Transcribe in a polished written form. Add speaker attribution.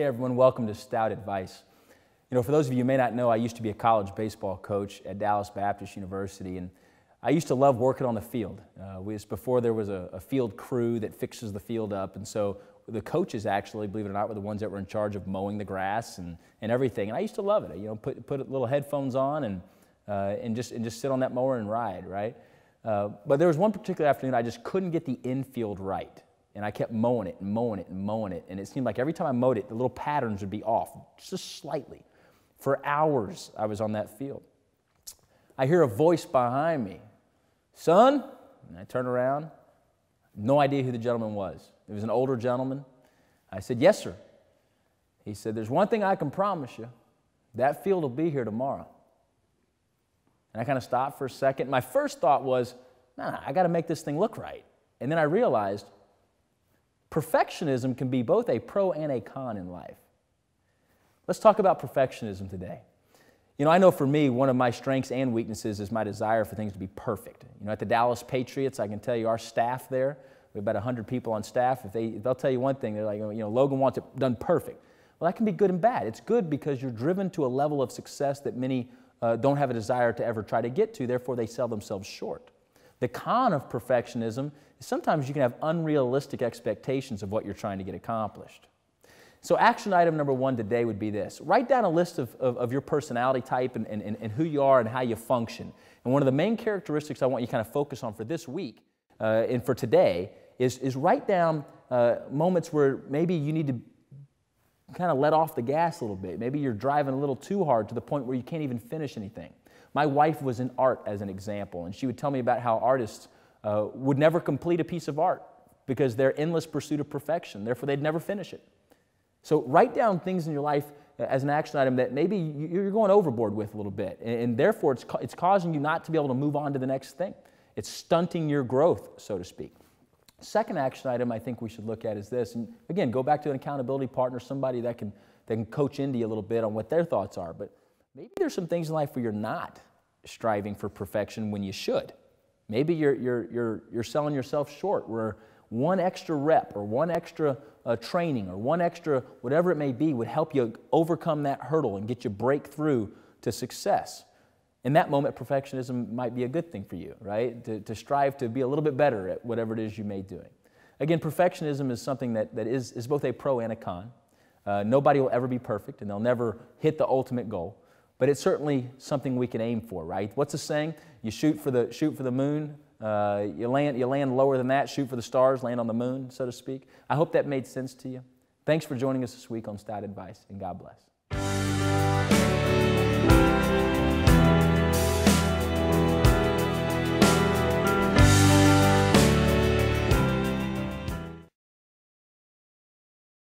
Speaker 1: Hey everyone, welcome to Stout Advice. You know, for those of you who may not know, I used to be a college baseball coach at Dallas Baptist University, and I used to love working on the field. Before there was a field crew that fixes the field up, and so the coaches actually, believe it or not, were the ones that were in charge of mowing the grass and everything. And I used to love it. You know, put little headphones on and just sit on that mower and ride, right? But there was one particular afternoon I just couldn't get the infield right. And I kept mowing it and mowing it and mowing it. And it seemed like every time I mowed it, the little patterns would be off, just slightly. For hours, I was on that field. I hear a voice behind me, "Son?" And I turn around. No idea who the gentleman was. It was an older gentleman. I said, "Yes, sir." He said, "There's one thing I can promise you. That field will be here tomorrow." And I kind of stopped for a second. My first thought was, nah, I got to make this thing look right. And then I realized perfectionism can be both a pro and a con in life. Let's talk about perfectionism today. You know, I know for me, one of my strengths and weaknesses is my desire for things to be perfect. You know, at the Dallas Patriots, I can tell you our staff there, we have about 100 people on staff. If they'll tell you one thing, they're like, you know, Logan wants it done perfect. Well, that can be good and bad. It's good because you're driven to a level of success that many don't have a desire to ever try to get to, therefore they sell themselves short. The con of perfectionism is sometimes you can have unrealistic expectations of what you're trying to get accomplished. So action item number one today would be this. Write down a list of your personality type and who you are and how you function. And one of the main characteristics I want you to kind of focus on for this week and for today is write down moments where maybe you need to kind of let off the gas a little bit. Maybe you're driving a little too hard to the point where you can't even finish anything. My wife was in art as an example, and she would tell me about how artists would never complete a piece of art because their endless pursuit of perfection, therefore they'd never finish it. So write down things in your life as an action item that maybe you're going overboard with a little bit, and therefore it's causing you not to be able to move on to the next thing. It's stunting your growth, so to speak. Second action item I think we should look at is this, and again, go back to an accountability partner, somebody that can coach into you a little bit on what their thoughts are, but maybe there's some things in life where you're not striving for perfection when you should. Maybe you're selling yourself short, where one extra rep or one extra training or one extra whatever it may be would help you overcome that hurdle and get you breakthrough to success. In that moment, perfectionism might be a good thing for you, right? To strive to be a little bit better at whatever it is you may be doing. Again, perfectionism is something that is both a pro and a con. Nobody will ever be perfect, and they'll never hit the ultimate goal. But it's certainly something we can aim for, right? What's the saying? You shoot for the moon, you land lower than that, shoot for the stars, land on the moon, so to speak. I hope that made sense to you. Thanks for joining us this week on Stout Advice, and God bless.